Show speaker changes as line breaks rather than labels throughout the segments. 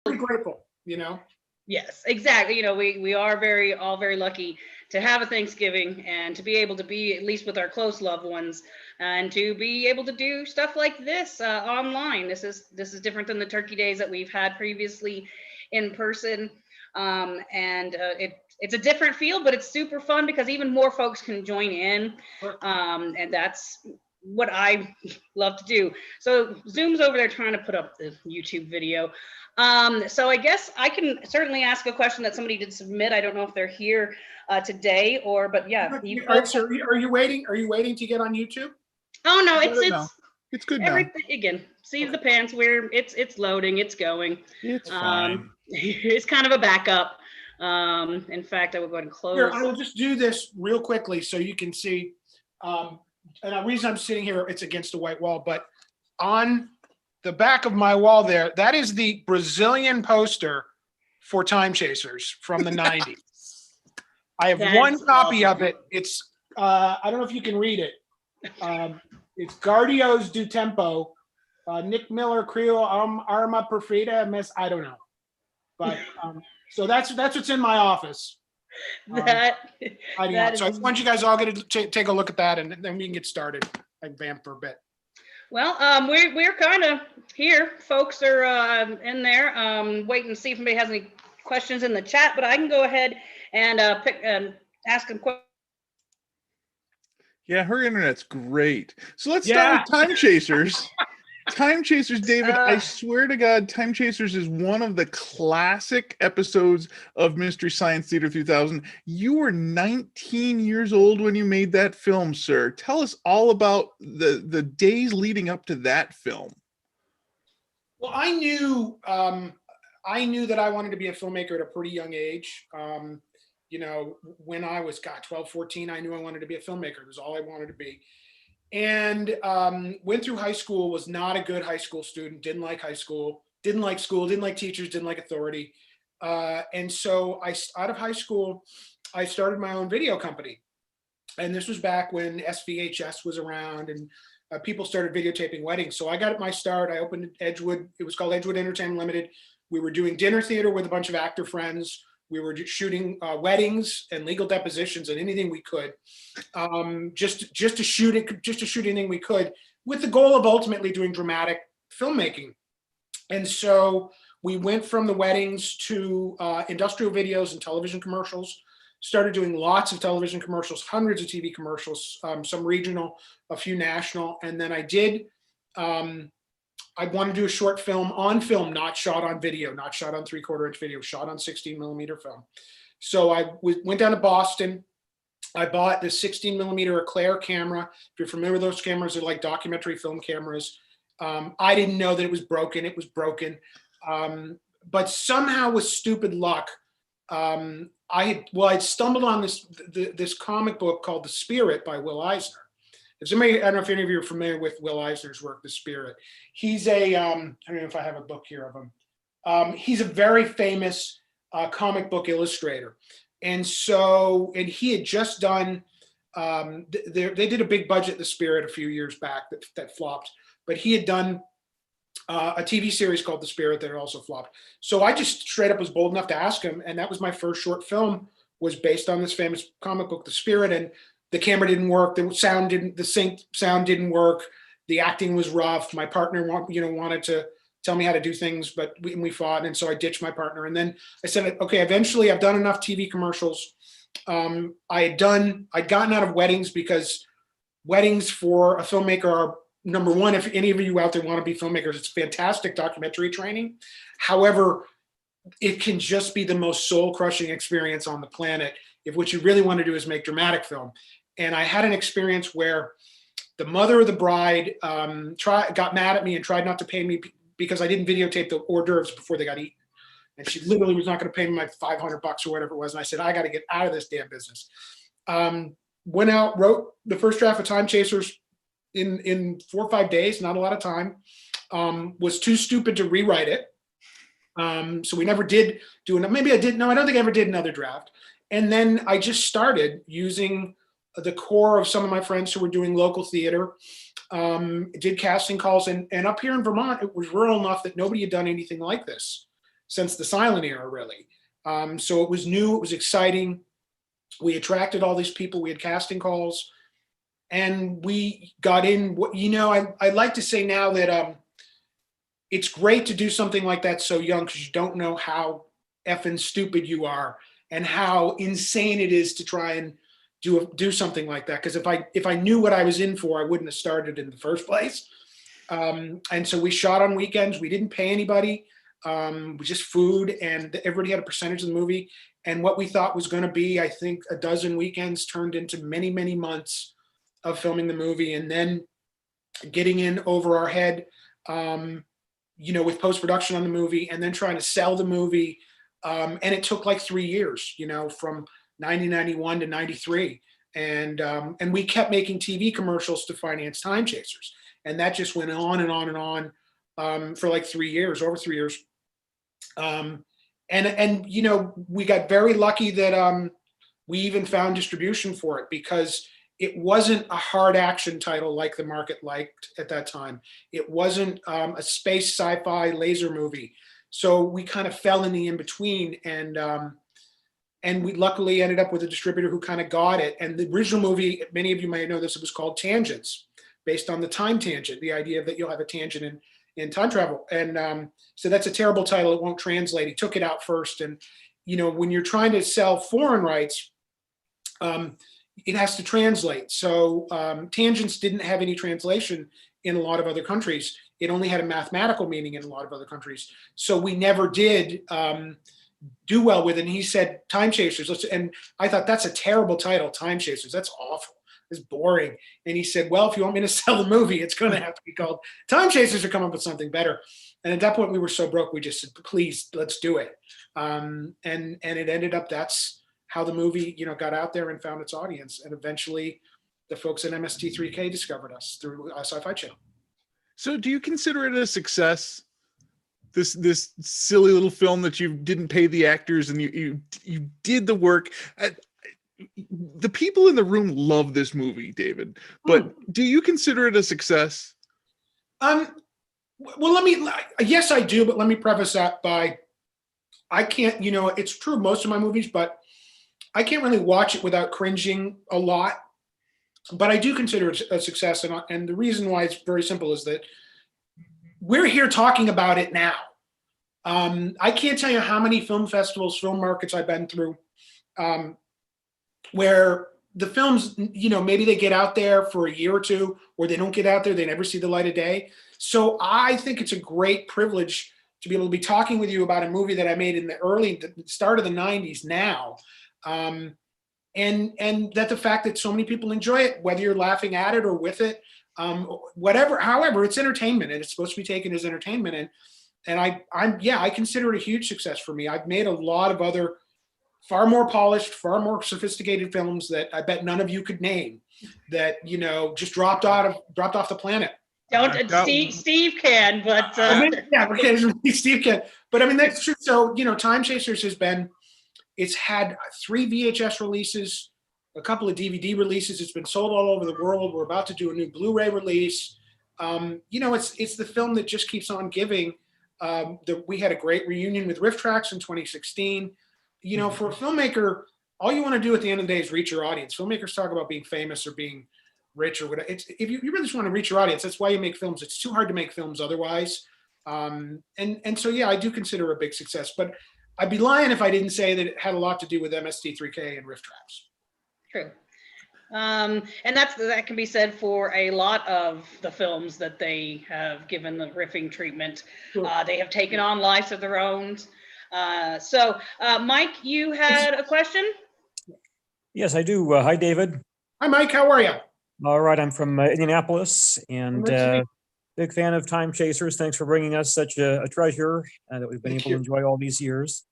Grateful, you know.
Yes, exactly. We are very lucky to have a Thanksgiving and to be able to be at least with our close loved ones and to be able to do stuff like this online. This is different than the turkey days that we've had previously in person. And it's a different feel, but it's super fun because even more folks can join in. And that's what I love to do. So Zoom's over there trying to put up the YouTube video. So I guess I can certainly ask a question that somebody did submit. I don't know if they're here today but yeah.
Are you waiting? Are you waiting to get on YouTube?
Oh no,
it's good
everything now. Again, seat of the pants where it's loading, it's going.
It's fine.
It's kind of a backup. In fact, I will go ahead and close.
Here, I will just do this real quickly so you can see. And the reason I'm sitting here, it's against the white wall, but on the back of my wall there, that is the Brazilian poster for Time Chasers from the 90s. I have one copy of it. It's, I don't know if you can read it. It's Guardios do Tempo, Nick Miller, Creole, Arma Perfida, Miss, I don't know. But so that's what's in my office. So I just want you guys all to take a look at that, and then we can get started. I vamp for a bit.
Well, we're kind of here. Folks are in there waiting to see if anybody has any questions in the chat, but I can go ahead and ask them questions.
Yeah, her internet's great. So let's start with Time Chasers. Time Chasers, David, I swear to God, Time Chasers is one of the classic episodes of Mystery Science Theater 3000. You were 19 years old when you made that film, sir. Tell us all about the days leading up to that film.
Well, I knew that I wanted to be a filmmaker at a pretty young age. When I was 12, 14, I knew I wanted to be a filmmaker. It was all I wanted to be. And went through high school, was not a good high school student, didn't like high school, didn't like school, didn't like teachers, didn't like authority. And so out of high school, I started my own video company. And this was back when SVHS was around and people started videotaping weddings. So I got my start. I opened Edgewood. It was called Edgewood Entertainment Limited. We were doing dinner theater with a bunch of actor friends. We were shooting weddings and legal depositions and anything we could, just to shoot anything we could, with the goal of ultimately doing dramatic filmmaking. And so we went from the weddings to industrial videos and television commercials. Started doing lots of television commercials, hundreds of TV commercials, some regional, a few national, and then I wanted to do a short film on film, not shot on video, not shot on 3/4 inch video, shot on 16mm film. So I went down to Boston. I bought this 16mm Eclair camera. If you're familiar with those cameras, they're like documentary film cameras. I didn't know that it was broken. It was broken. But somehow with stupid luck, I'd stumbled on this comic book called The Spirit by Will Eisner. I don't know if any of you are familiar with Will Eisner's work, The Spirit. He's I don't know if I have a book here of him. He's a very famous comic book illustrator. And he had just done, they did a big budget, The Spirit, a few years back that flopped, but he had done a TV series called The Spirit that also flopped. So I just straight up was bold enough to ask him, and that was my first short film, was based on this famous comic book, The Spirit. And the camera didn't work, the sync sound didn't work, the acting was rough. My partner wanted to tell me how to do things, but we fought, and so I ditched my partner. And then I said, okay, eventually I've done enough TV commercials. I'd gotten out of weddings, because weddings for a filmmaker are, number one, if any of you out there want to be filmmakers, it's fantastic documentary training. However, it can just be the most soul-crushing experience on the planet if what you really want to do is make dramatic film. And I had an experience where the mother of the bride got mad at me and tried not to pay me because I didn't videotape the hors d'oeuvres before they got eaten. And she literally was not going to pay me like $500 or whatever it was. And I said, I got to get out of this damn business. Went out, wrote the first draft of Time Chasers in 4 or 5 days, not a lot of time. Was too stupid to rewrite it. So we never did do it. Maybe I did. No, I don't think I ever did another draft. And then I just started using the core of some of my friends who were doing local theater, did casting calls. And up here in Vermont, it was rural enough that nobody had done anything like this. since the silent era, really. So it was new, it was exciting. We attracted all these people. We had casting calls, and we got in. I'd like to say now that it's great to do something like that so young, because you don't know how effing stupid you are and how insane it is to try and do something like that. Because if I knew what I was in for, I wouldn't have started in the first place. And so we shot on weekends. We didn't pay anybody. We just food, and everybody had a percentage of the movie. And what we thought was going to be, I think, a dozen weekends turned into many, many months of filming the movie, and then getting in over our head, with post-production on the movie, and then trying to sell the movie. And it took like 3 years, from 1991 to 93. And we kept making TV commercials to finance Time Chasers. And that just went on and on and on for like 3 years, over 3 years. And we got very lucky that we even found distribution for it, because it wasn't a hard action title like the market liked at that time. It wasn't a space sci-fi laser movie. So we kind of fell in the in-between, and we luckily ended up with a distributor who kind of got it. And the original movie, many of you may know this, it was called Tangents, based on the time tangent, the idea that you'll have a tangent in time travel. And so that's a terrible title. It won't translate. He took it out first. And, when you're trying to sell foreign rights, it has to translate. So Tangents didn't have any translation in a lot of other countries. It only had a mathematical meaning in a lot of other countries. So we never did do well with it. And he said, Time Chasers. And I thought, that's a terrible title, Time Chasers. That's awful. It's boring. And he said, well, if you want me to sell the movie, it's going to have to be called Time Chasers, or come up with something better. And at that point, we were so broke, we just said, please, let's do it. And it ended up, that's how the movie, got out there and found its audience. And eventually the folks at MST3K discovered us through Sci-Fi Channel.
So do you consider it a success? This silly little film that you didn't pay the actors and you did the work. The people in the room love this movie, David, but do you consider it a success?
Well, yes, I do, but let me preface that by, I can't, it's true, most of my movies, but I can't really watch it without cringing a lot. But I do consider it a success. And the reason why it's very simple is that we're here talking about it now. I can't tell you how many film festivals, film markets I've been through, where the films, maybe they get out there for a year or two, or they don't get out there, they never see the light of day. So I think it's a great privilege to be able to be talking with you about a movie that I made in the start of the 90s now. And that the fact that so many people enjoy it, whether you're laughing at it or with it, however, it's entertainment, and it's supposed to be taken as entertainment. And I consider it a huge success for me. I've made a lot of other far more polished, far more sophisticated films that I bet none of you could name, that, just dropped off the planet.
Steve can, but
occasionally Steve can. But I mean, that's true. So, Time Chasers it's had 3 VHS releases, a couple of DVD releases. It's been sold all over the world. We're about to do a new Blu-ray release. It's the film that just keeps on giving. We had a great reunion with Riff Tracks in 2016. For a filmmaker, all you want to do at the end of the day is reach your audience. Filmmakers talk about being famous or being rich or whatever. If you really just want to reach your audience, that's why you make films. It's too hard to make films otherwise. And so, yeah, I do consider it a big success. But I'd be lying if I didn't say that it had a lot to do with MST3K and Riff Tracks.
True. And that can be said for a lot of the films that they have given the riffing treatment.
Sure.
They have taken on lives of their own. So Mike, you had a question?
Yes, I do. Hi, David.
Hi, Mike. How are you?
All right. I'm from Indianapolis, and big fan of Time Chasers. Thanks for bringing us such a treasure that we've been able to enjoy all these years.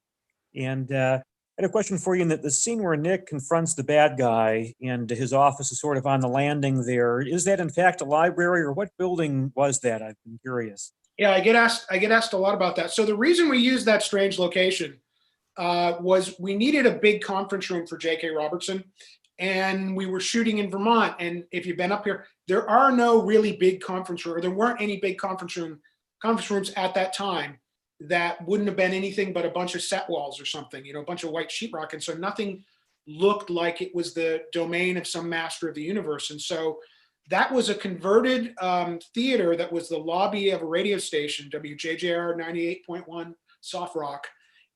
And I had a question for you in that the scene where Nick confronts the bad guy and his office is sort of on the landing there. Is that in fact a library, or what building was that? I've been curious.
Yeah, I get asked a lot about that. So the reason we used that strange location was we needed a big conference room for J.K. Robertson, and we were shooting in Vermont. And if you've been up here, there are no really big conference rooms, or there weren't any big conference rooms at that time. that wouldn't have been anything but a bunch of set walls or something, a bunch of white sheetrock. And so nothing looked like it was the domain of some master of the universe. And so that was a converted theater that was the lobby of a radio station, WJJR 98.1 Soft Rock.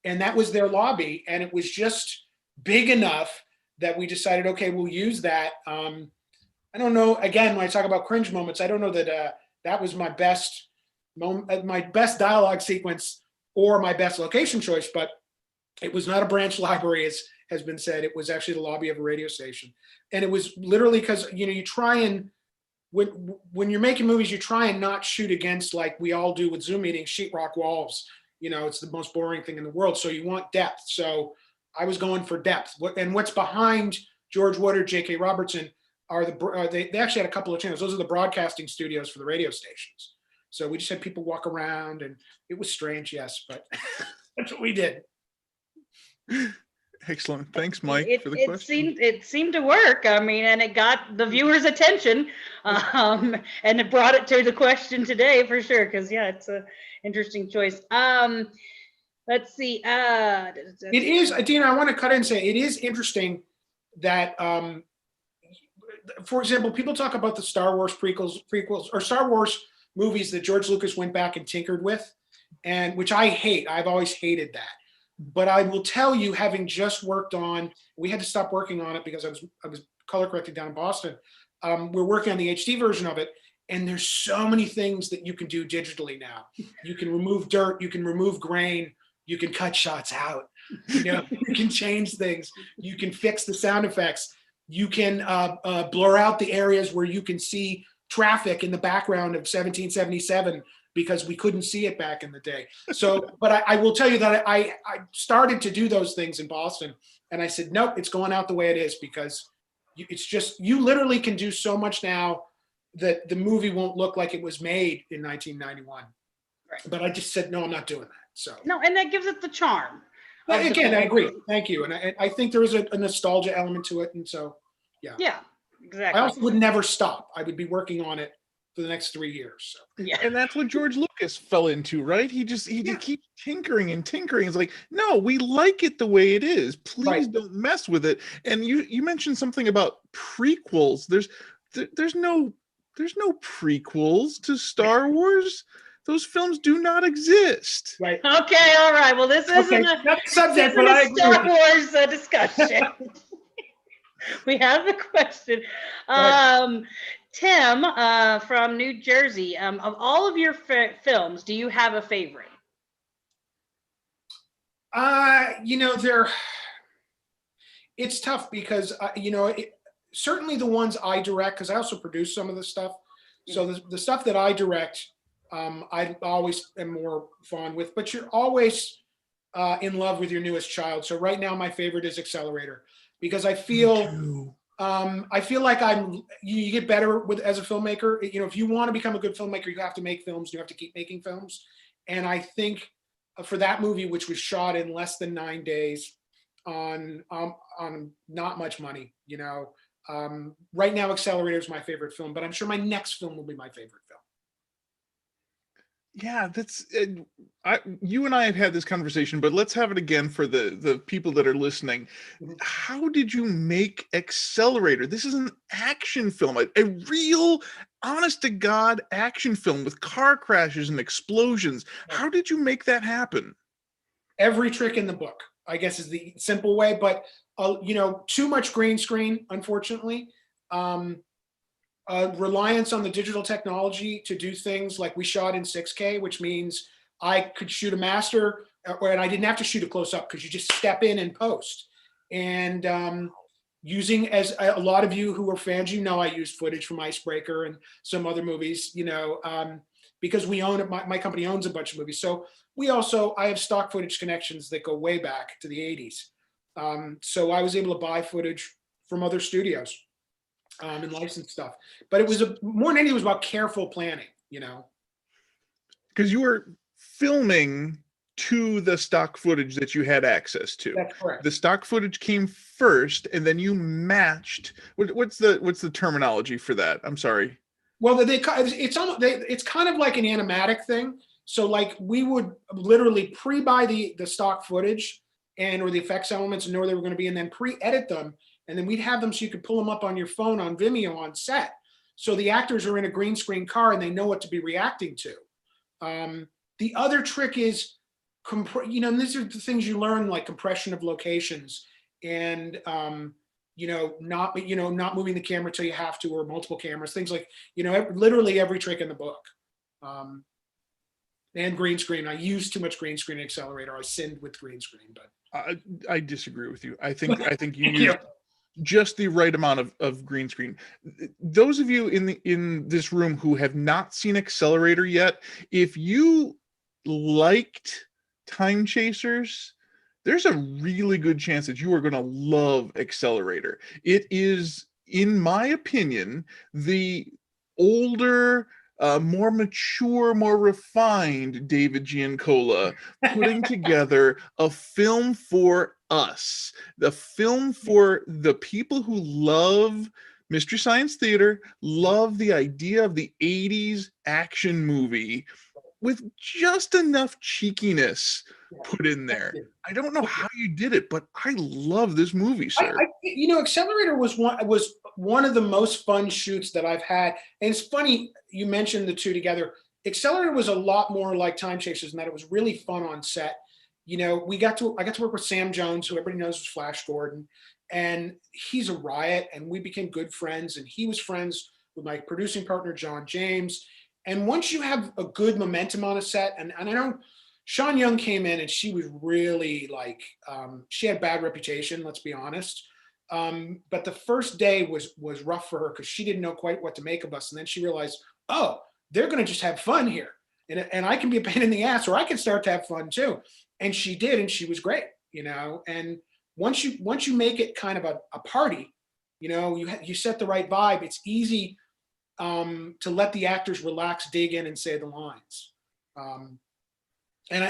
And that was their lobby. And it was just big enough that we decided, okay, we'll use that. I don't know, again, when I talk about cringe moments, I don't know that that was my best moment, my best dialogue sequence or my best location choice, but it was not a branch library, as has been said. It was actually the lobby of a radio station. And it was literally because, you try and, when you're making movies, you try and not shoot against, like we all do with Zoom meetings, sheetrock walls. It's the most boring thing in the world. So you want depth. So I was going for depth. And what's behind George Woodard, J.K. Robertson are they actually had a couple of channels. Those are the broadcasting studios for the radio stations. So we just had people walk around, and it was strange, yes, but that's what we did.
Excellent. Thanks, Mike, for the question.
It seemed to work. I mean, and it got the viewers' attention, and it brought it to the question today for sure. Because it's a interesting choice. Let's see.
It is, Dina. I want to cut in and say it is interesting that, for example, people talk about the Star Wars prequels, or Star Wars movies that George Lucas went back and tinkered with, and which I hate. I've always hated that. But I will tell you, having just worked on, we had to stop working on it because I was color correcting down in Boston. We're working on the HD version of it, and there's so many things that you can do digitally now. You can remove dirt, you can remove grain, you can cut shots out. You can change things. You can fix the sound effects. You can blur out the areas where you can see traffic in the background of 1777. Because we couldn't see it back in the day. So, but I will tell you that I started to do those things in Boston, and I said, nope, it's going out the way it is, because it's just, you literally can do so much now that the movie won't look like it was made in 1991.
Right.
But I just said, no, I'm not doing that. So
no, and that gives it the charm.
Again, I agree. Thank you. And I think there is a nostalgia element to it. And so, yeah.
Yeah, exactly.
I also would never stop. I would be working on it for the next 3 years. So.
Yeah.
And that's what George Lucas fell into, right? He just keeps tinkering and tinkering. It's like, no, we like it the way it is. Please don't mess with it. And you mentioned something about prequels. There's no prequels to Star Wars. Those films do not exist.
Right.
Okay. All right. Well, this isn't a
subject, but I agree.
Star Wars discussion. We have the question. Tim from New Jersey, of all of your films, do you have a favorite?
It's tough because, certainly the ones I direct, because I also produce some of the stuff. So the stuff that I direct, I always am more fond with, but you're always in love with your newest child. So right now my favorite is Accelerator, because I feel like you get better as a filmmaker. If you want to become a good filmmaker, you have to make films. You have to keep making films. And I think for that movie, which was shot in less than 9 days on not much money, right now Accelerator is my favorite film, but I'm sure my next film will be my favorite film.
Yeah, that's you and I have had this conversation, but let's have it again for the people that are listening. How did you make Accelerator? This is an action film, a real honest to God action film with car crashes and explosions. How did you make that happen?
Every trick in the book, I guess, is the simple way, but too much green screen, unfortunately. Reliance on the digital technology to do things like we shot in 6K, which means I could shoot a master, and I didn't have to shoot a close up because you just step in and post. And using, as a lot of you who are fans, I used footage from Icebreaker and some other movies, because we own it. My company owns a bunch of movies. So I have stock footage connections that go way back to the 80s. So I was able to buy footage from other studios. And license stuff, but it was more than anything, it was about careful planning,
because you were filming to the stock footage that you had access to.
That's correct.
The stock footage came first, and then you matched. What's the terminology for that? I'm sorry.
Well, it's kind of like an animatic thing. So like we would literally pre-buy the stock footage or the effects elements and know where they were going to be, and then pre-edit them. And then we'd have them so you could pull them up on your phone on Vimeo on set. So the actors are in a green screen car and they know what to be reacting to. The other trick is, and these are the things you learn, like compression of locations and, not moving the camera till you have to, or multiple cameras, things like, literally every trick in the book. And green screen. I used too much green screen in Accelerator. I sinned with green screen, but
I disagree with you. I think you used just the right amount of green screen. Those of you in this room who have not seen Accelerator yet, if you liked Time Chasers, there's a really good chance that you are going to love Accelerator. It is, in my opinion, the older, more mature, more refined David Giancola putting together a film for us, the film for the people who love Mystery Science Theater, love the idea of the 80s action movie with just enough cheekiness put in there. I don't know how you did it, but I love this movie, sir.
Accelerator was one of the most fun shoots that I've had. And it's funny you mentioned the two together. Accelerator was a lot more like Time Chasers in that it was really fun on set. I got to work with Sam Jones, who everybody knows was Flash Gordon, and he's a riot, and we became good friends, and he was friends with my producing partner, John James. And once you have a good momentum on a set, and I know Sean Young came in and she was really she had bad reputation, let's be honest. But the first day was rough for her because she didn't know quite what to make of us. And then she realized, oh, they're going to just have fun here. And I can be a pain in the ass, or I can start to have fun too. And she did, and she was great, and once you make it kind of a party, you set the right vibe, it's easy to let the actors relax, dig in, and say the lines. And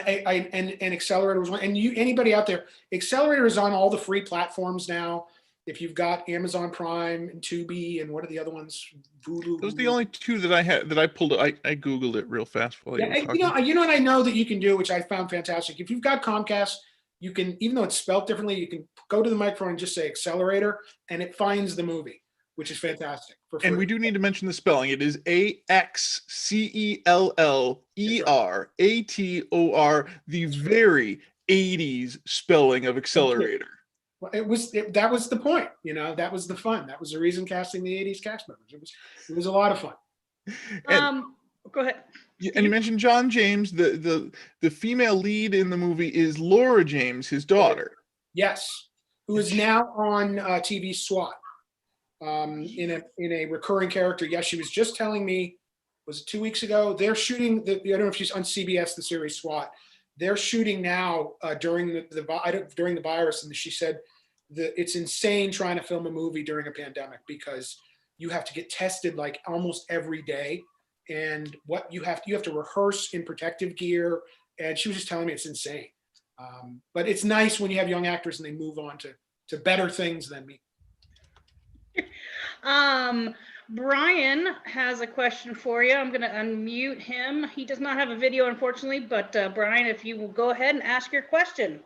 Accelerator was one. And anybody out there, Accelerator is on all the free platforms now. If you've got Amazon Prime and Tubi, and what are the other ones? Voodoo.
Those are the only two that I had that I pulled. I Googled it real fast while you were talking.
What I know that you can do, which I found fantastic. If you've got Comcast, you can, even though it's spelled differently, you can go to the microphone and just say Accelerator, and it finds the movie, which is fantastic.
And we do need to mention the spelling. It is AXCELLERATOR, the very 80s spelling of Accelerator.
Well, that was the point, that was the fun. That was the reason casting the 80s cast members. It was a lot of fun.
Go ahead.
And you mentioned John James. The female lead in the movie is Laura James, his daughter.
Yes, who is now on TV SWAT in a recurring character. Yes, she was just telling me, was it 2 weeks ago? They're shooting I don't know if she's on CBS, the series SWAT. They're shooting now during the virus, and she said it's insane trying to film a movie during a pandemic because you have to get tested like almost every day, and you have to rehearse in protective gear. And she was just telling me it's insane. But it's nice when you have young actors and they move on to better things than me.
Brian has a question for you. I'm going to unmute him. He does not have a video, unfortunately, but Brian, if you will go ahead and ask your question.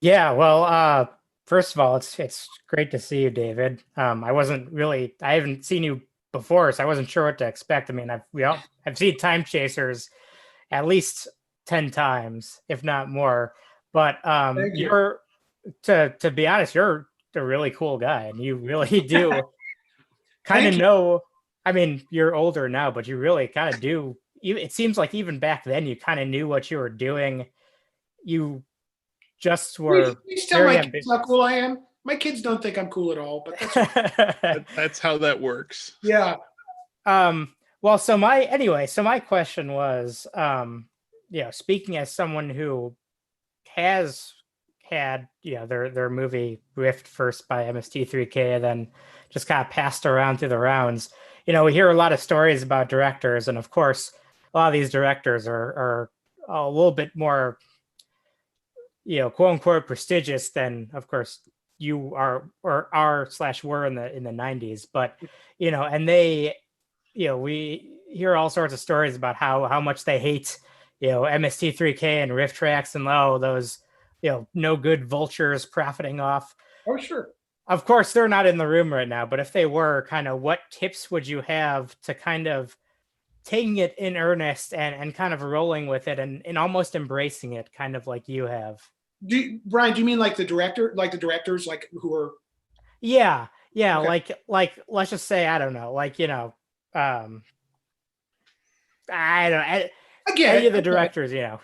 Yeah, well, first of all, it's great to see you, David. I haven't seen you before, so I wasn't sure what to expect. I mean, I've seen Time Chasers at least 10 times, if not more. But to be honest, you're a really cool guy, and you really do kind of know. I mean, you're older now, but you really kind of do. It seems like even back then, you kind of knew what you were doing. You just were.
Please tell my kids how cool I am. My kids don't think I'm cool at all, but
that's how that works.
Yeah.
Well, so my question was, speaking as someone who has had, their movie riffed first by MST3K and then just kind of passed around through the rounds. We hear a lot of stories about directors, and of course, a lot of these directors are a little bit more, quote unquote, prestigious than, of course, you are or /were in the 90s. But, and they, hear all sorts of stories about how much they hate, MST3K and riff tracks and those, no good vultures profiting off.
Oh, sure.
Of course, they're not in the room right now, but if they were, kind of what tips would you have to kind of taking it in earnest and kind of rolling with it and almost embracing it, kind of like you have?
Brian, do you mean like the directors, like who are?
Yeah.
Okay.
Like let's just say, I don't know, I don't know.
I get
Any
it.
of the
I get it.
directors, yeah.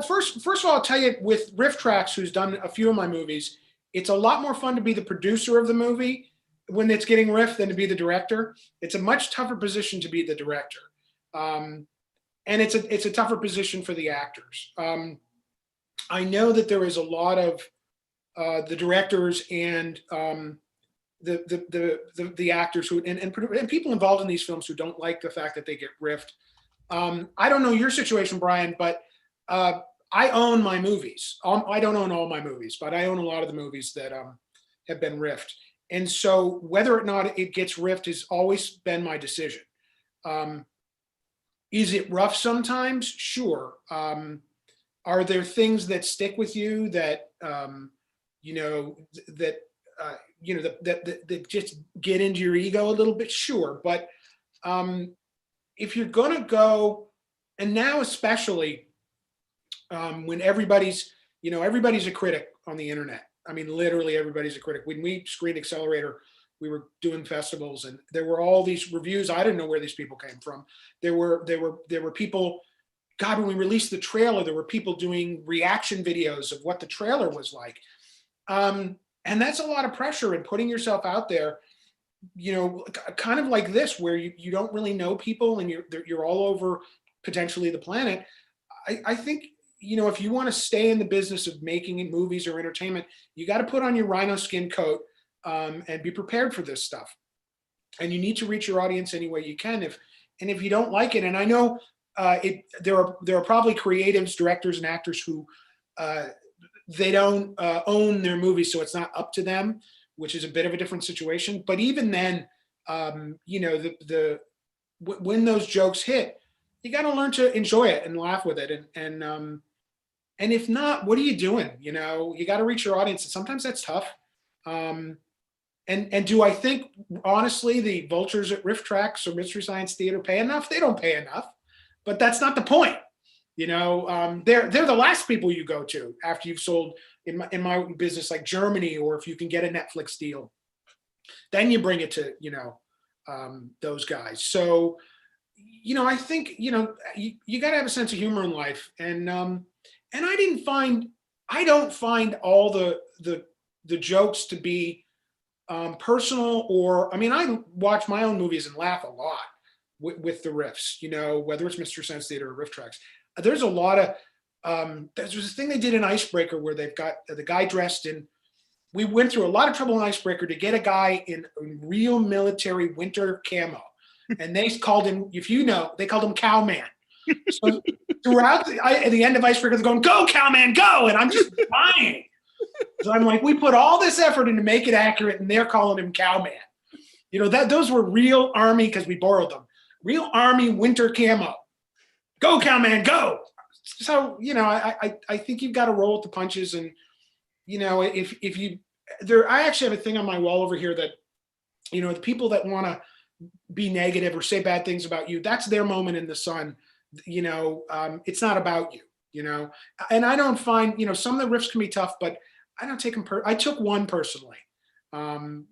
First of all, I'll tell you, with Riff Tracks, who's done a few of my movies, it's a lot more fun to be the producer of the movie when it's getting riffed than to be the director. It's a much tougher position to be the director, and it's a tougher position for the actors. I know that there is a lot of the directors and the actors who and people involved in these films who don't like the fact that they get riffed. I don't know your situation, Brian, but I own my movies. I don't own all my movies, but I own a lot of the movies that have been riffed. And so whether or not it gets riffed has always been my decision. Is it rough sometimes? Sure. Are there things that stick with you that that just get into your ego a little bit? Sure, but if you're going to go, and now especially when everybody's a critic on the internet. I mean, literally everybody's a critic. When we screened Accelerator, we were doing festivals, and there were all these reviews. I didn't know where these people came from. There were people. God, when we released the trailer, there were people doing reaction videos of what the trailer was like. And that's a lot of pressure, and putting yourself out there, kind of like this, where you don't really know people and you're all over potentially the planet. I think, if you want to stay in the business of making movies or entertainment, you got to put on your rhino skin coat and be prepared for this stuff. And you need to reach your audience any way you can. If you don't like it, and I know there are probably creatives, directors, and actors who they don't own their movies, so it's not up to them, which is a bit of a different situation. But even then, when those jokes hit, you got to learn to enjoy it and laugh with it. And if not, what are you doing? You got to reach your audience, and sometimes that's tough. And do I think, honestly, the vultures at Riff Tracks or Mystery Science Theater pay enough? They don't pay enough, but that's not the point. They're the last people you go to after you've sold in my business, like Germany, or if you can get a Netflix deal, then you bring it to those guys. So I think you got to have a sense of humor in life, and I don't find all the jokes to be personal, or I watch my own movies and laugh a lot with the riffs, whether it's Mystery Science Theater or Riff Tracks. There's a lot of there's this thing they did in Icebreaker where they've got the guy dressed in. We went through a lot of trouble in Icebreaker to get a guy in real military winter camo, and they called him, they called him Cowman. So throughout at the end of Icebreaker, they're going, "Go, Cowman, go!" And I'm just dying. So I'm like, we put all this effort in to make it accurate, and they're calling him Cowman. Those were real Army, because we borrowed them. Real Army winter camo. Go, Cowman, go! So I think you've got to roll with the punches, and if you I actually have a thing on my wall over here that the people that want to be negative or say bad things about you, that's their moment in the sun. It's not about you. And I don't find some of the riffs can be tough, but I don't take them. I took one personally, and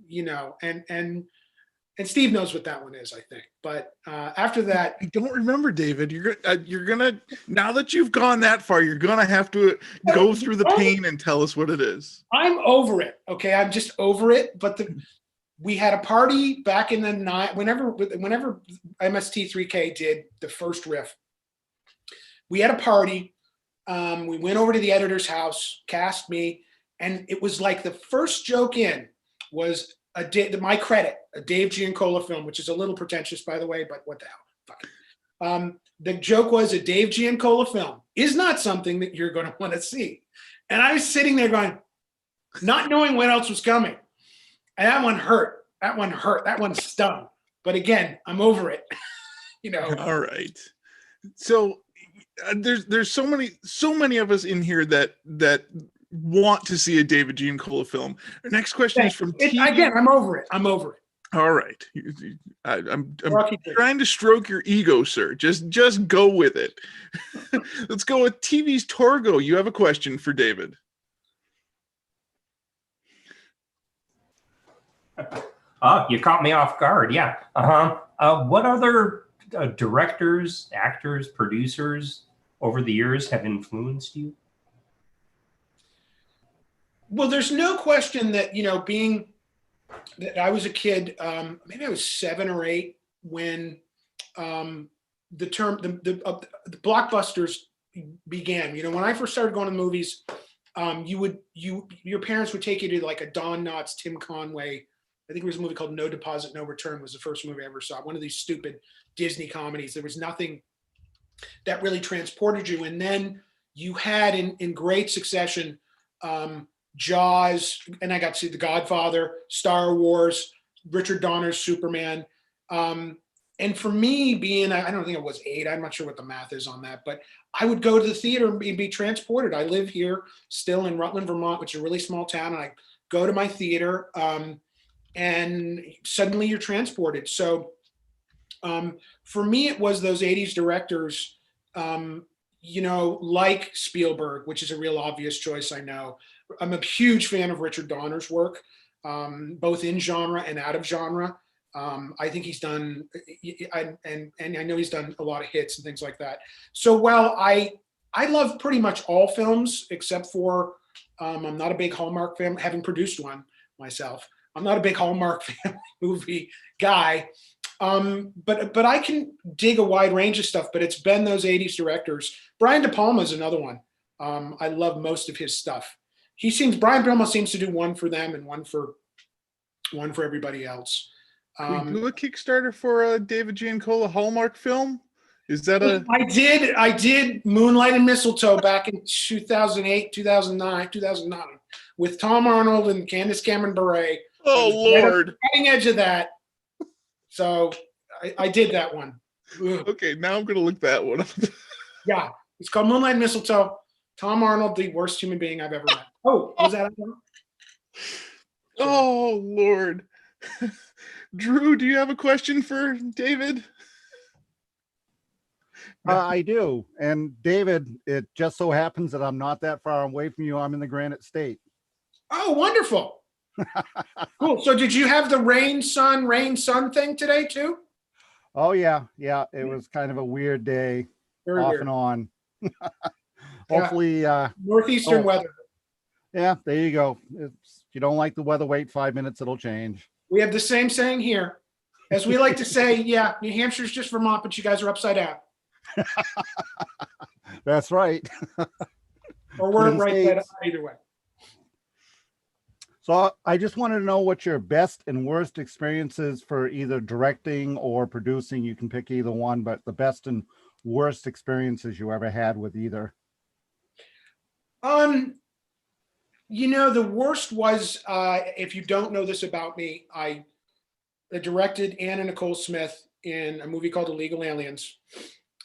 Steve knows what that one is, I think. But after that,
I don't remember, David. You're gonna now that you've gone that far, you're gonna have to go through the pain and tell us what it is.
I'm over it. Okay, I'm just over it. But we had a party back in the night. Whenever MST3K did the first riff, we had a party. We went over to the editor's house, cast me, and it was like the first joke in was my credit, a Dave Giancola film, which is a little pretentious, by the way, but what the hell? Fuck it. The joke was, a Dave Giancola film is not something that you're going to want to see. And I was sitting there going, not knowing what else was coming. And that one hurt. That one stung. But again, I'm over it. you know.
All right. So there's so many of us in here that want to see a David Giancola film. Our next question is from TV.
Again, I'm over it. I'm over it.
All right. I'm
Rocky Three.
trying to stroke your ego, sir. Just go with it. Let's go with TV's Torgo. You have a question for David.
You caught me off guard. Yeah. What other directors, actors, producers over the years have influenced you?
Well, there's no question that, you know, being that I was a kid, maybe I was 7 or 8 when the blockbusters began. You know, when I first started going to the movies, your parents would take you to like a Don Knotts, Tim Conway. I think it was a movie called No Deposit, No Return was the first movie I ever saw. One of these stupid Disney comedies. There was nothing that really transported you. And then you had in great succession, Jaws, and I got to see The Godfather, Star Wars, Richard Donner's Superman. And for me being, I don't think I was 8, I'm not sure what the math is on that, but I would go to the theater and be transported. I live here still in Rutland, Vermont, which is a really small town. And I go to my theater and suddenly you're transported. So for me, it was those 80s directors, you know, like Spielberg, which is a real obvious choice, I know. I'm a huge fan of Richard Donner's work, both in genre and out of genre. I think he's done, and I know he's done a lot of hits and things like that. So while I love pretty much all films except for, I'm not a big Hallmark fan, having produced one myself. I'm not a big Hallmark family movie guy, but I can dig a wide range of stuff. But it's been those 80s directors. Brian De Palma is another one. I love most of his stuff. Brian De Palma seems to do one for them and one for everybody else.
Can we do a Kickstarter for a David Giancola Hallmark film? Is that a?
I did Moonlight and Mistletoe back in 2008, 2009 with Tom Arnold and Candace Cameron Bure.
Oh Lord!
Cutting edge of that. So I did that one. Ugh.
Okay, now I'm gonna look that one up.
Yeah, it's called Moonlight and Mistletoe. Tom Arnold, the worst human being I've ever met. Oh, was that?
Oh Lord! Drew, do you have a question for David?
I do. And David, it just so happens that I'm not that far away from you. I'm in the Granite State.
Oh, wonderful. Cool. So did you have the rain, sun thing today too?
Oh, yeah. Yeah. It was kind of a weird day,
Very
off
weird.
and on. Hopefully,
Northeastern
oh.
weather.
Yeah, there you go. If you don't like the weather, wait 5 minutes, it'll change.
We have the same saying here. As we like to say, yeah, New Hampshire's just Vermont, but you guys are upside down.
That's right.
Or we're
Twin
right side up,
States.
either way.
So I just wanted to know what your best and worst experiences for either directing or producing. You can pick either one, but the best and worst experiences you ever had with either.
You know, the worst was, if you don't know this about me, I directed Anna Nicole Smith in a movie called Illegal Aliens.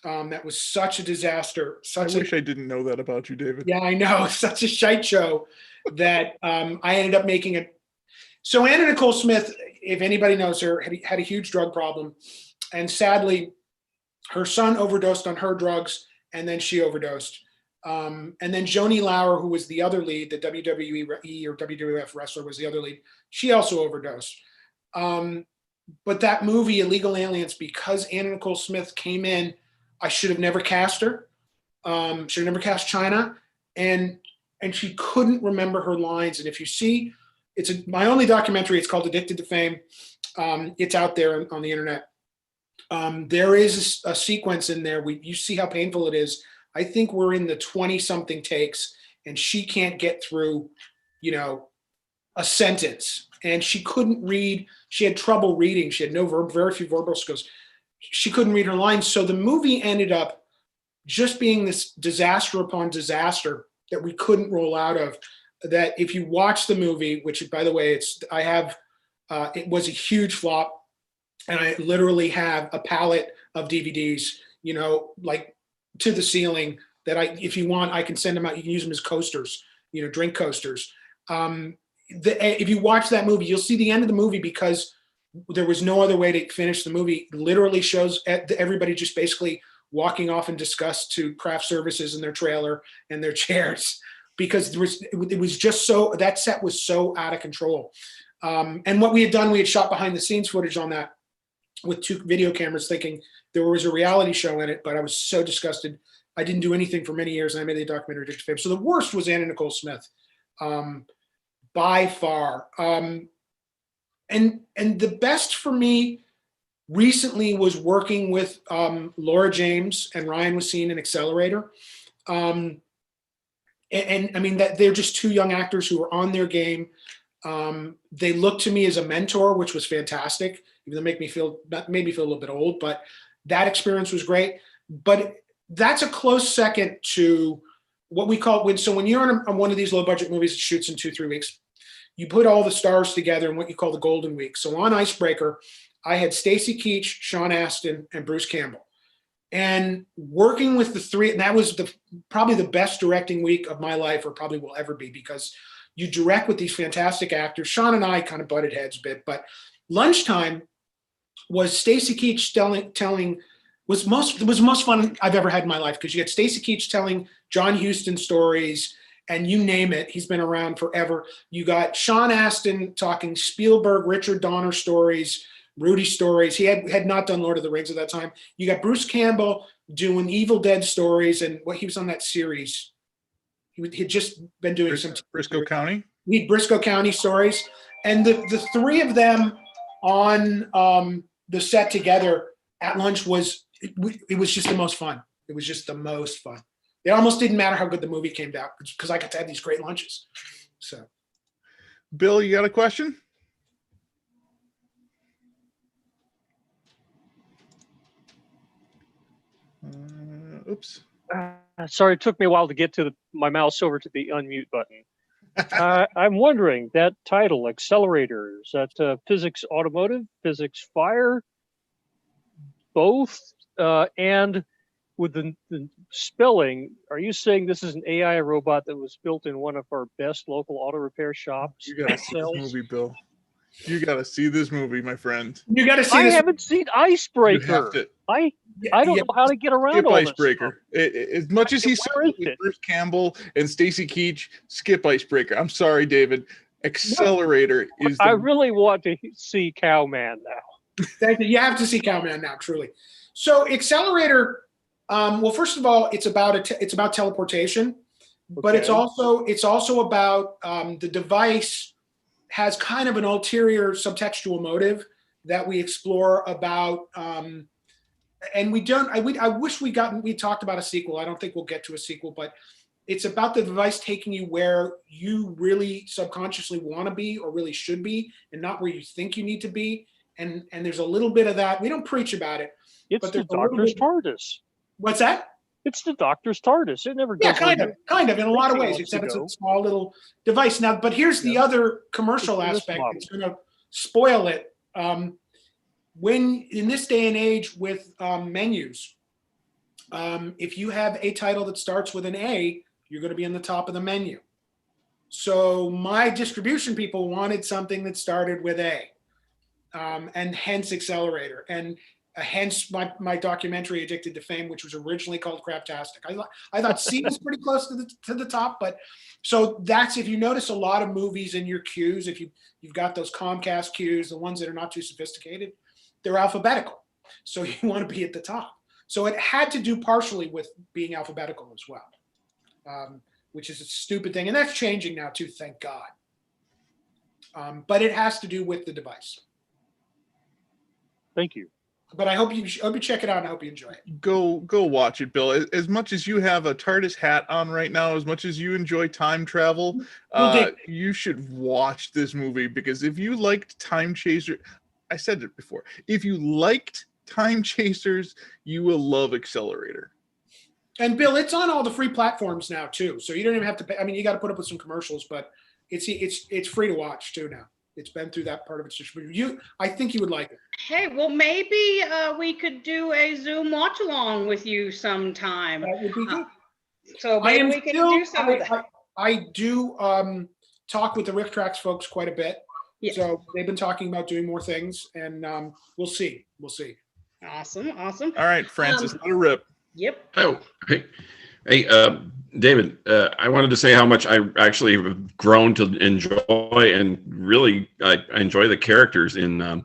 That was such a disaster.
I wish I didn't know that about you, David.
Yeah, I know. Such a shite show that I ended up making it. So Anna Nicole Smith, if anybody knows her, had a huge drug problem. And sadly, her son overdosed on her drugs, and then she overdosed. And then Joni Lauer, who was the other lead, the WWE or WWF wrestler was the other lead, she also overdosed. But that movie, Illegal Aliens, because Anna Nicole Smith came in, I should have never cast her. Should have never cast China. And she couldn't remember her lines. And if you see, my only documentary, it's called Addicted to Fame. It's out there on the internet. There is a sequence in there. You see how painful it is. I think we're in the 20-something takes, and she can't get through, you know, a sentence. And she couldn't read. She had trouble reading. She had very few verbal skills. She couldn't read her lines. So the movie ended up just being this disaster upon disaster that we couldn't roll out of. That if you watch the movie, which by the way, it was a huge flop. And I literally have a palette of DVDs, like to the ceiling that if you want, I can send them out. You can use them as coasters, drink coasters. If you watch that movie, you'll see the end of the movie because there was no other way to finish the movie. Literally shows everybody just basically walking off in disgust to craft services in their trailer and their chairs because it was just that set was so out of control. And what we had done, we had shot behind the scenes footage on that with 2 video cameras thinking there was a reality show in it, but I was so disgusted. I didn't do anything for many years and I made the documentary Addicted to Fame. So the worst was Anna Nicole Smith, by far. And the best for me recently was working with Laura James and Ryan Wassine in Accelerator. And I mean, that they're just 2 young actors who are on their game. They looked to me as a mentor, which was fantastic, even though made me feel a little bit old, but that experience was great. But that's a close second to what we call when you're on one of these low budget movies that shoots in 2-3 weeks, you put all the stars together in what you call the golden week. So on Icebreaker, I had Stacy Keach, Sean Astin, and Bruce Campbell. And working with the 3, and that was probably the best directing week of my life, or probably will ever be, because you direct with these fantastic actors. Sean and I kind of butted heads a bit, but Lunchtime was Stacy Keach telling was the most fun I've ever had in my life, because you had Stacy Keach telling John Huston stories, and you name it, he's been around forever. You got Sean Astin talking Spielberg, Richard Donner stories, Rudy stories. He had not done Lord of the Rings at that time. You got Bruce Campbell doing Evil Dead stories, and he was on that series. He had just been doing some
Briscoe County.
Briscoe County stories, and the 3 of them on the set together at lunch it was just the most fun. It was just the most fun. It almost didn't matter how good the movie came out because I got to have these great lunches. So,
Bill, you got a question? Oops.
Sorry, it took me a while to get to my mouse over to the unmute button. I'm wondering, that title, Accelerator, is that physics automotive, physics fire, both? And with the spelling, are you saying this is an AI robot that was built in one of our best local auto repair shops?
You gotta see this movie, Bill. You gotta see this movie, my friend.
You gotta see
I
this.
haven't seen Icebreaker. I don't know how to get around
Skip
all
Icebreaker. As much as he's
Where is
with
it?
Bruce Campbell and Stacy Keach, skip Icebreaker. I'm sorry, David. Accelerator is.
I really want to see Cowman now.
Thank you. You have to see Cowman now, truly. So Accelerator. Well, first of all, it's about teleportation, but
Okay.
it's also about the device has kind of an ulterior subtextual motive that we explore about. And we don't. I wish we talked about a sequel. I don't think we'll get to a sequel, but it's about the device taking you where you really subconsciously want to be or really should be, and not where you think you need to be. And there's a little bit of that. We don't preach about it.
It's
But
the
there's a little
doctor's
bit-
TARDIS.
What's that?
It's the doctor's TARDIS. It never goes.
Yeah, kind of in a lot of
Thinking
ways,
wants
except
to
it's a
go.
small little device. Now, but here's the other commercial
It's this
aspect.
model.
It's going to spoil it. When in this day and age with menus, if you have a title that starts with an A, you're going to be in the top of the menu. So my distribution people wanted something that started with A, and hence Accelerator, and hence my documentary Addicted to Fame, which was originally called Craptastic. I thought C was pretty close to the top, but so that's, if you notice a lot of movies in your queues, if you've got those Comcast queues, the ones that are not too sophisticated, they're alphabetical. So you want to be at the top. So it had to do partially with being alphabetical as well, which is a stupid thing. And that's changing now too, thank God. But it has to do with the device.
Thank you.
But I hope you check it out, and I hope you enjoy it.
Go watch it, Bill. As much as you have a TARDIS hat on right now, as much as you enjoy time travel, you should watch this movie, because if you liked Time Chaser, I said it before, if you liked Time Chasers, you will love Accelerator.
And Bill, it's on all the free platforms now too, so you don't even have to pay. I mean, you got to put up with some commercials, but it's free to watch too now. It's been through that part of its distribution. I think you would like it.
Hey, well, maybe we could do a Zoom watch along with you sometime.
That would be good.
So
I
maybe
am
we can
still,
do some of that.
I do talk with the Riff Tracks folks quite a bit.
Yes.
So they've been talking about doing more things, and we'll see. We'll see.
Awesome. Awesome.
All right, Francis, let it rip.
Yep.
Oh, hey, David, I wanted to say how much I actually have grown to enjoy, and really I enjoy the characters in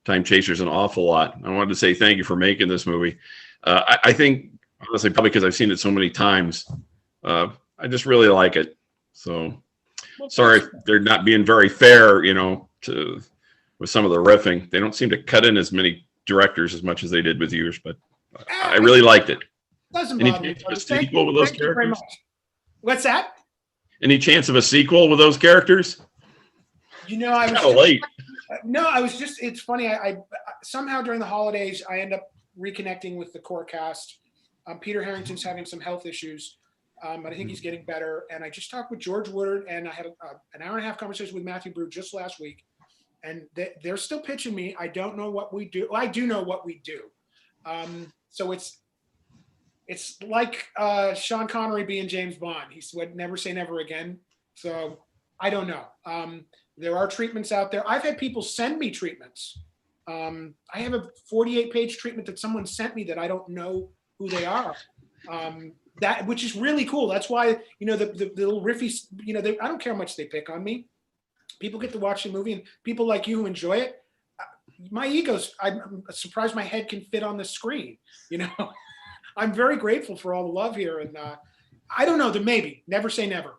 Time Chasers an awful lot. I wanted to say thank you for making this movie. I think, honestly, probably because I've seen it so many times, I just really like it. So sorry if they're not being very fair, with some of the riffing. They don't seem to cut in as many directors as much as they did with yours, but I really liked it.
Doesn't
Any
bother me.
chance of a sequel with those
Thank you very
characters?
much. What's that?
Any chance of a sequel with those characters?
I was
Kind of late.
No, I was just, it's funny. I somehow during the holidays, I end up reconnecting with the core cast. Peter Harrington's having some health issues, but I think he's getting better. And I just talked with George Woodard, and I had an hour and a half conversation with Matthew Brew just last week. And they're still pitching me. I don't know what we do. Well, I do know what we do. So it's like Sean Connery being James Bond. He said, never say never again. So I don't know. There are treatments out there. I've had people send me treatments. I have a 48-page treatment that someone sent me that I don't know who they are. Which is really cool. That's why, the little riffy, I don't care how much they pick on me. People get to watch the movie, and people like you who enjoy it. My ego's, I'm surprised my head can fit on the screen. I'm very grateful for all the love here. And I don't know, maybe, never say never.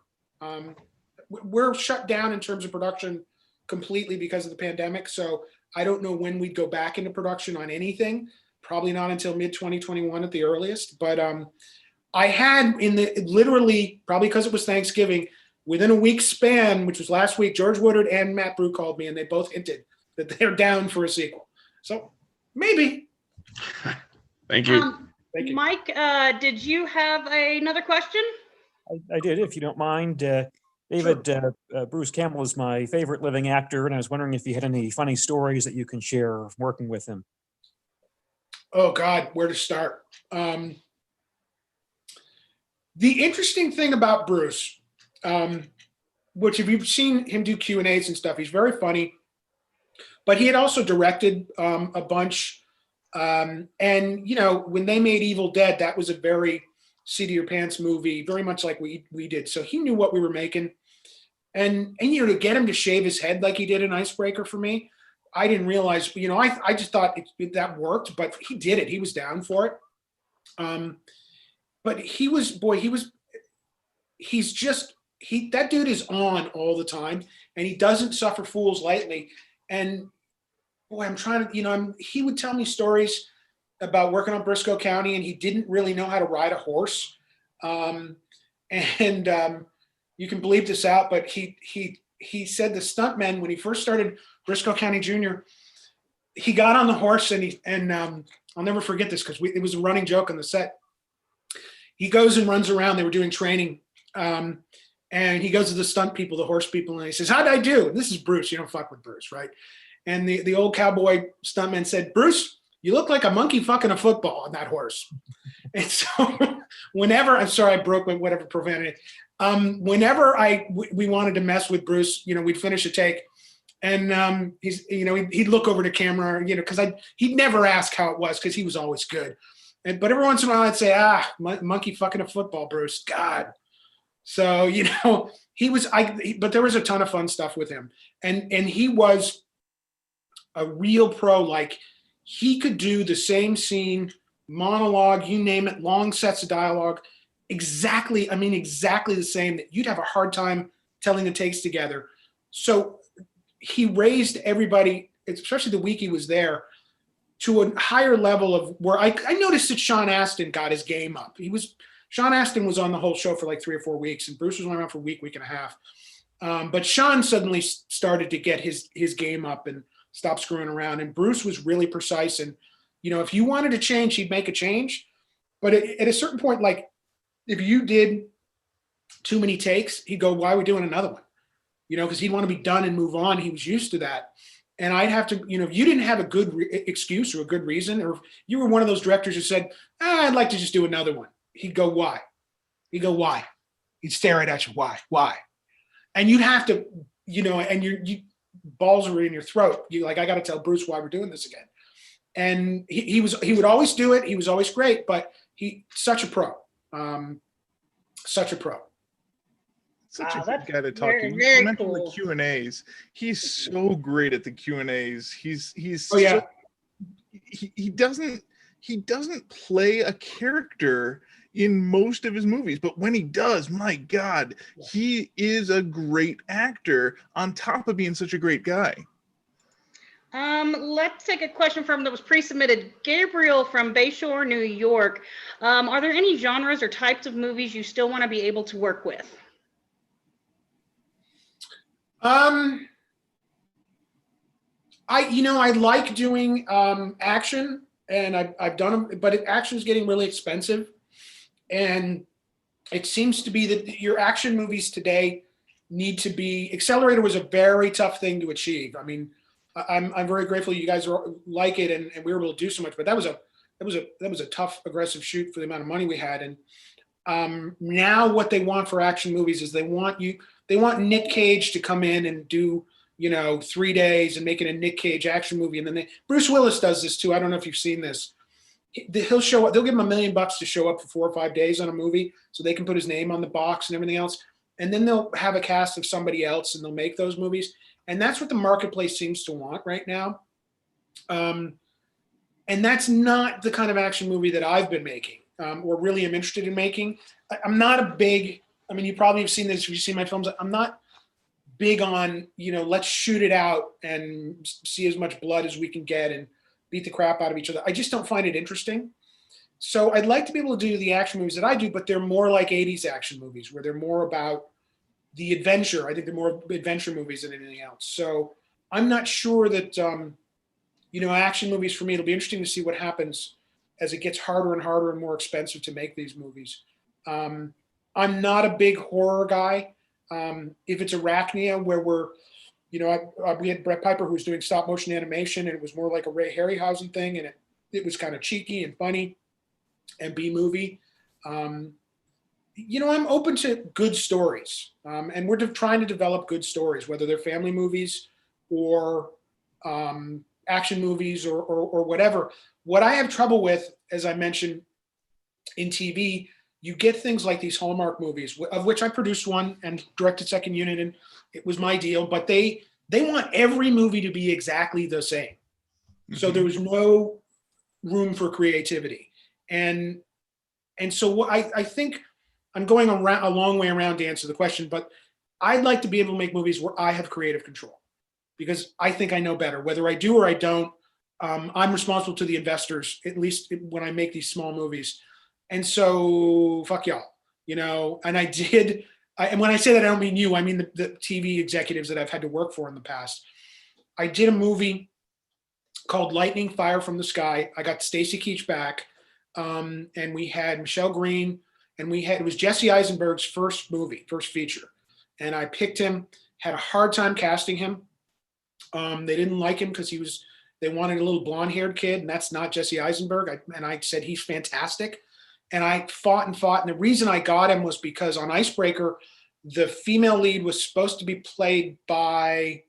We're shut down in terms of production completely because of the pandemic. So I don't know when we'd go back into production on anything. Probably not until mid 2021 at the earliest. But I had literally, probably because it was Thanksgiving, within a week's span, which was last week, George Woodard and Matt Brew called me, and they both hinted that they're down for a sequel. So maybe.
Thank you.
Thank you.
Mike, did you have another question?
I did, if you don't mind. David, Bruce Campbell is my favorite living actor, and I was wondering if you had any funny stories that you can share working with him.
Oh God, where to start? The interesting thing about Bruce, which if you've seen him do Q&As and stuff, he's very funny, but he had also directed a bunch. And when they made Evil Dead, that was a very seat of your pants movie, very much like we did. So he knew what we were making. And to get him to shave his head like he did in Icebreaker for me, I didn't realize, I just thought that worked, but he did it. He was down for it. But that dude is on all the time, and he doesn't suffer fools lightly. And boy, I'm trying to, he would tell me stories about working on Briscoe County, and he didn't really know how to ride a horse. You can bleep this out, but he said the stuntmen, when he first started Briscoe County Jr., he got on the horse and I'll never forget this because it was a running joke on the set. He goes and runs around. They were doing training. And he goes to the stunt people, the horse people, and he says, "How'd I do?" And this is Bruce. You don't fuck with Bruce, right? And the old cowboy stuntman said, "Bruce, you look like a monkey fucking a football on that horse." And so I'm sorry, I broke whatever profanity. Whenever we wanted to mess with Bruce, we'd finish a take, and he'd look over the camera, because he'd never ask how it was because he was always good. But every once in a while I'd say, monkey fucking a football, Bruce. God. So, but there was a ton of fun stuff with him, and he was a real pro. Like, he could do the same scene, monologue, you name it, long sets of dialogue, exactly the same, that you'd have a hard time telling the takes together. So he raised everybody, especially the week he was there, to a higher level of where I noticed that Sean Astin got his game up. Sean Astin was on the whole show for like 3 or 4 weeks, and Bruce was only around for a week and a half. But Sean suddenly started to get his game up and stop screwing around. And Bruce was really precise. And, if you wanted to change, he'd make a change. But at a certain point, like if you did too many takes, he'd go, "Why are we doing another one?" because he'd want to be done and move on. He was used to that. And I'd have to, if you didn't have a good excuse or a good reason, or if you were one of those directors who said, I'd like to just do another one. He'd go, why? He'd go, why? He'd stare right at you. Why? And you'd have to, and your balls were in your throat. You like, I got to tell Bruce why we're doing this again. And he would always do it. He was always great, but such a pro. Such a pro.
Such
Wow,
a
that's
good guy to talk
very,
to.
very
You mentioned
cool.
the Q&As. He's so great at the Q&As. He's
Oh, yeah.
he doesn't play a character in most of his movies, but when he does, my God, he is a great actor on top of being such a great guy.
Let's take a question that was pre-submitted. Gabriel from Bayshore, New York. Are there any genres or types of movies you still want to be able to work with?
I like doing action, and I've done them, but action is getting really expensive, and it seems to be that your action movies today need to be. Accelerator was a very tough thing to achieve. I mean, I'm very grateful you guys like it, and we were able to do so much, but that was a tough, aggressive shoot for the amount of money we had. And now what they want for action movies is they want Nick Cage to come in and do 3 days and make it a Nick Cage action movie. And then Bruce Willis does this too. I don't know if you've seen this. He'll show up. They'll give him $1 million to show up for 4 or 5 days on a movie so they can put his name on the box and everything else. And then they'll have a cast of somebody else and they'll make those movies. And that's what the marketplace seems to want right now. And that's not the kind of action movie that I've been making or really am interested in making. I'm not a big, you probably have seen this if you've seen my films. I'm not big on, let's shoot it out and see as much blood as we can get and beat the crap out of each other. I just don't find it interesting. So I'd like to be able to do the action movies that I do, but they're more like 80s action movies where they're more about the adventure. I think they're more adventure movies than anything else. So I'm not sure that, action movies for me, it'll be interesting to see what happens as it gets harder and harder and more expensive to make these movies. I'm not a big horror guy. If it's Arachnia, where we had Brett Piper who was doing stop motion animation, and it was more like a Ray Harryhausen thing, and it was kind of cheeky and funny and B movie. I'm open to good stories, and we're trying to develop good stories, whether they're family movies or action movies or whatever. What I have trouble with, as I mentioned, in TV, you get things like these Hallmark movies, of which I produced one and directed Second Unit, and it was my deal. But they want every movie to be exactly the same, so there was no room for creativity. And so what I think I'm going around a long way around to answer the question, but I'd like to be able to make movies where I have creative control, because I think I know better. Whether I do or I don't, I'm responsible to the investors, at least when I make these small movies. And so fuck y'all, and I did. And when I say that, I don't mean you, I mean the TV executives that I've had to work for in the past. I did a movie called Lightning Fire from the Sky. I got Stacy Keach back, and we had Michelle Green, and it was Jesse Eisenberg's first feature. And I picked him, had a hard time casting him. They didn't like him because they wanted a little blonde haired kid, and that's not Jesse Eisenberg. And I said, he's fantastic. And I fought. And the reason I got him was because on Icebreaker, the female lead was supposed to be played by,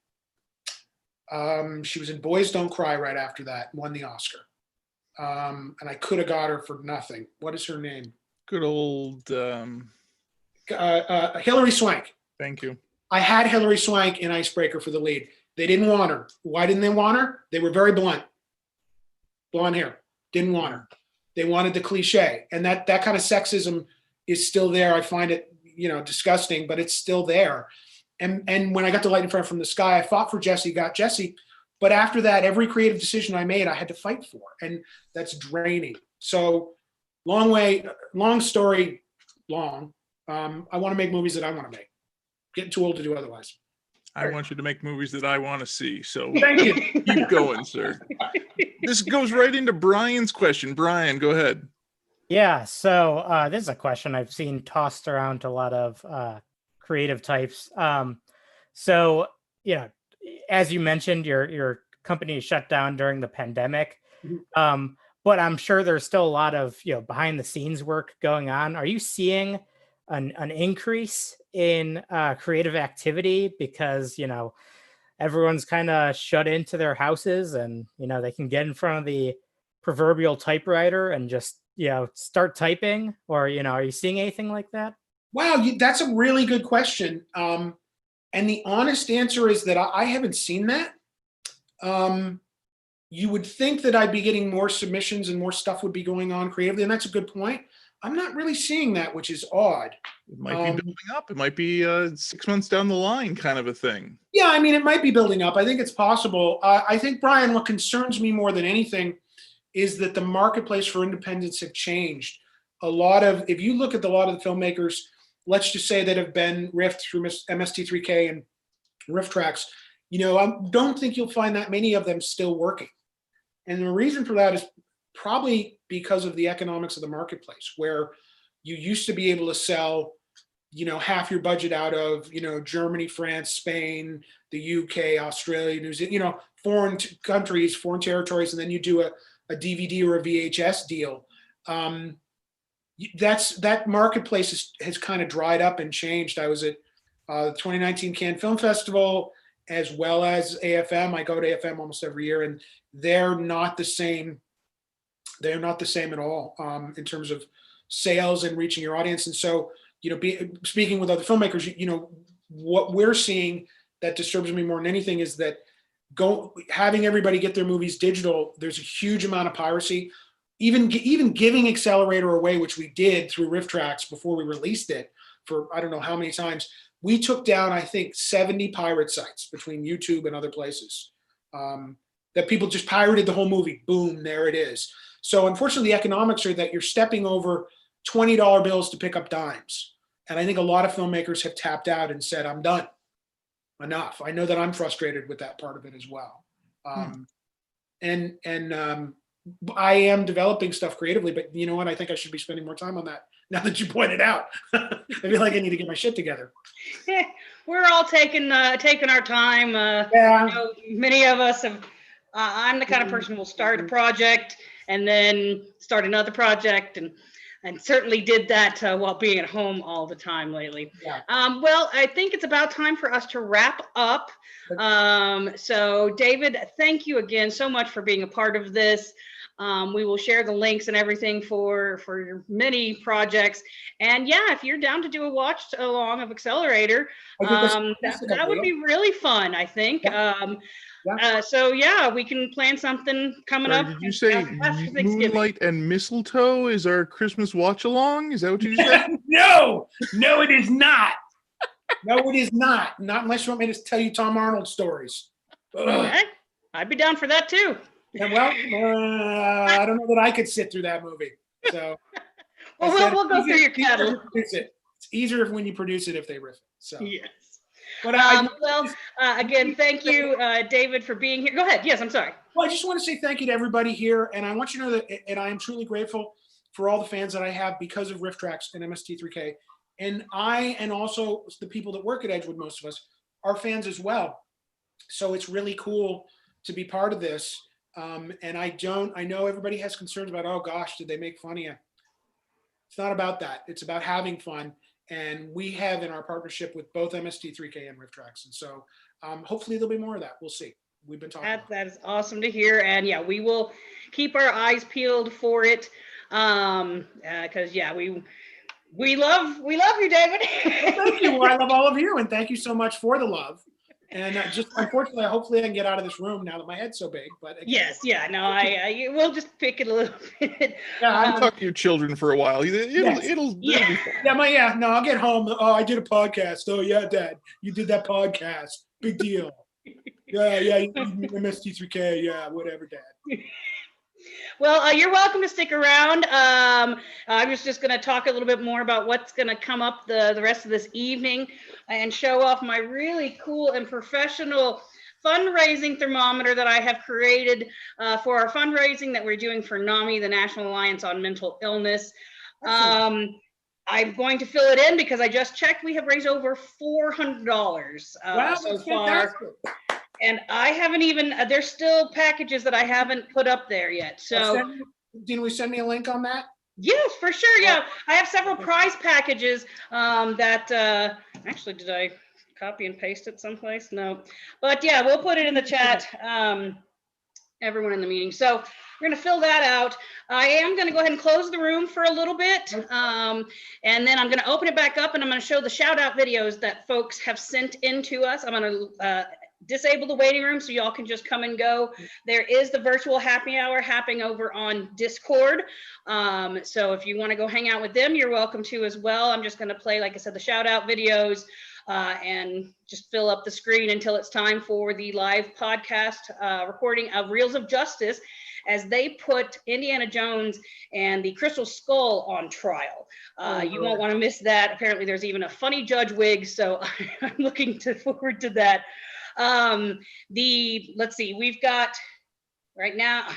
she was in Boys Don't Cry right after that, won the Oscar. And I could have got her for nothing. What is her name?
Good old
Hilary Swank.
Thank you.
I had Hilary Swank in Icebreaker for the lead. They didn't want her. Why didn't they want her? They were very blunt. Blonde hair. Didn't want her. They wanted the cliche. And that kind of sexism is still there. I find it, disgusting, but it's still there. And when I got to Lightning Fire from the Sky, I fought for Jesse, got Jesse. But after that, every creative decision I made, I had to fight for. And that's draining. So long story long. I want to make movies that I want to make. Getting too old to do otherwise.
I want you to make movies that I want to see. So
Thank you.
keep going, sir. This goes right into Brian's question. Brian, go ahead.
Yeah, so this is a question I've seen tossed around to a lot of creative types. So, you know, as you mentioned, your company shut down during the pandemic. But I'm sure there's still a lot of, you know, behind the scenes work going on. Are you seeing an increase in creative activity because, you know, everyone's kind of shut into their houses and, you know, they can get in front of the proverbial typewriter and just, you know, start typing? Or, you know, are you seeing anything like that?
Wow, that's a really good question. And the honest answer is that I haven't seen that. You would think that I'd be getting more submissions and more stuff would be going on creatively, and that's a good point. I'm not really seeing that, which is odd.
It might be building up. It might be 6 months down the line kind of a thing.
Yeah, I mean, it might be building up. I think it's possible. I think, Brian, what concerns me more than anything is that the marketplace for independents have changed. If you look at a lot of the filmmakers, let's just say that have been riffed through MST3K and Riff Tracks, you know, I don't think you'll find that many of them still working. And the reason for that is probably because of the economics of the marketplace, where you used to be able to sell, you know, half your budget out of, you know, Germany, France, Spain, the UK, Australia, New Zealand, you know, foreign countries, foreign territories, and then you do a DVD or a VHS deal. That marketplace has kind of dried up and changed. I was at the 2019 Cannes Film Festival, as well as AFM. I go to AFM almost every year, and they're not the same. They're not the same at all in terms of sales and reaching your audience. And so, you know, speaking with other filmmakers, you know, what we're seeing that disturbs me more than anything is that having everybody get their movies digital, there's a huge amount of piracy. Even giving Accelerator away, which we did through Riff Tracks before we released it for I don't know how many times, we took down, I think, 70 pirate sites between YouTube and other places that people just pirated the whole movie. Boom, there it is. So unfortunately, the economics are that you're stepping over $20 bills to pick up dimes. And I think a lot of filmmakers have tapped out and said, I'm done. Enough. I know that I'm frustrated with that part of it as well. I am developing stuff creatively, but you know what? I think I should be spending more time on that now that you pointed out. I feel like I need to get my shit together.
We're all taking our time.
Yeah.
You know, many of us have. I'm the kind of person who will start a project and then start another project, and certainly did that while being at home all the time lately.
Yeah.
Well, I think it's about time for us to wrap up. So David, thank you again so much for being a part of this. We will share the links and everything for your many projects. And yeah, if you're down to do a watch along of Accelerator, that would be really fun, I think. So yeah, we can plan something coming up.
Did you say
after Thanksgiving.
Moonlight and Mistletoe is our Christmas watch along? Is that what you said?
No, it is not. No, it is not. Not unless you want me to tell you Tom Arnold stories.
Okay. I'd be down for that too.
Yeah, well, I don't know that I could sit through that movie. So
well, we'll go through your catalog.
It's easier when you produce it if they riff it. So
yes.
But
again, thank you, David, for being here. Go ahead. Yes, I'm sorry.
Well, I just want to say thank you to everybody here, and I want you to know that, and I am truly grateful for all the fans that I have because of Riff Tracks and MST3K, and also the people that work at Edgewood, most of us, are fans as well. So it's really cool to be part of this. And I know everybody has concerns about, oh gosh, did they make fun of you? It's not about that. It's about having fun. And we have in our partnership with both MST3K and Riff Tracks. And so hopefully there'll be more of that. We'll see. We've been talking.
That is awesome to hear. And yeah, we will keep our eyes peeled for it. Cause yeah, we love you, David.
Well, thank you. Well, I love all of you. And thank you so much for the love. And just unfortunately, hopefully I can get out of this room now that my head's so big. But again,
yes, yeah, no, I we'll just pick it a little bit.
Yeah, I'll talk to your children for a while. It'll be fun.
No, I'll get home. Oh, I did a podcast. Oh yeah, Dad, you did that podcast. Big deal. Yeah, MST3K. Yeah, whatever, Dad.
Well, you're welcome to stick around. I was just going to talk a little bit more about what's going to come up the rest of this evening and show off my really cool and professional fundraising thermometer that I have created for our fundraising that we're doing for NAMI, the National Alliance on Mental Illness. I'm going to fill it in because I just checked. We have raised over $400
Wow,
so
that's
far.
fantastic.
And I haven't even, there's still packages that I haven't put up there yet. So
Didn't we send me a link on that?
yes, for sure. Yeah, I have several prize packages that actually, did I copy and paste it someplace? No, but yeah, we'll put it in the chat. Everyone in the meeting. So we're going to fill that out. I am going to go ahead and close the room for a little bit. And then I'm going to open it back up and I'm going to show the shout out videos that folks have sent in to us. I'm going to disable the waiting room so y'all can just come and go. There is the virtual happy hour happening over on Discord. So if you want to go hang out with them, you're welcome to as well. I'm just going to play, like I said, the shout out videos and just fill up the screen until it's time for the live podcast recording of Reels of Justice as they put Indiana Jones and the Crystal Skull on trial. You won't want to miss that. Apparently there's even a funny judge wig, so I'm looking forward to that. Let's see, we've got right now,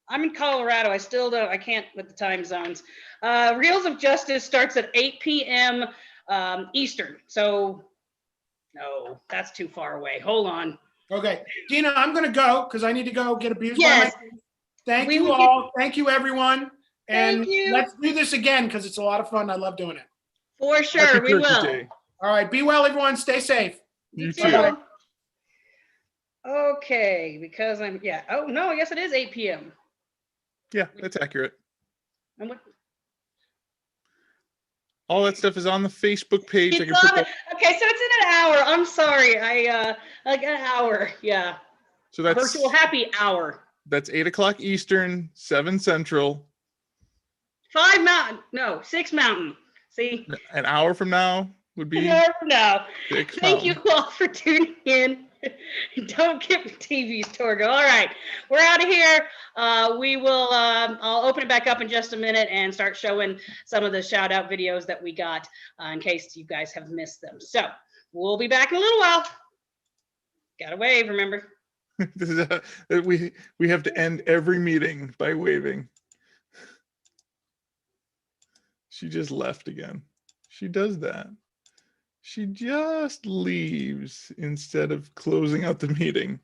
I'm in Colorado. I can't with the time zones. Reels of Justice starts at 8 p.m. Eastern. So no, that's too far away. Hold on.
Okay, Dina, I'm going to go because I need to go get abused.
Yes.
Thank
We
you
will
all. Thank you, everyone. And
Thank you.
let's do this again because it's a lot of fun. I love doing it.
For sure,
Happy
we
Turkey
will.
Day.
All right, be well, everyone. Stay safe.
You
too.
too.
Okay, because oh no, I guess it is 8 p.m.
Yeah, that's accurate.
And what-
All that stuff is on the Facebook page. I
It's
can put
on
that,
okay, so it's in an hour. I'm sorry. I like an hour. Yeah.
so that's
Virtual happy hour.
that's 8 o'clock Eastern, 7 Central.
5 Mountain. No, 6 Mountain. See?
An hour from now would be
An hour from now.
6
Thank you
Mountain.
all for tuning in. Don't get my TV's Torgo. All right, we're out of here. We will. I'll open it back up in just a minute and start showing some of the shout out videos that we got in case you guys have missed them. So we'll be back in a little while. Got to wave, remember?
This is we have to end every meeting by waving. She just left again. She does that. She just leaves instead of closing out the meeting.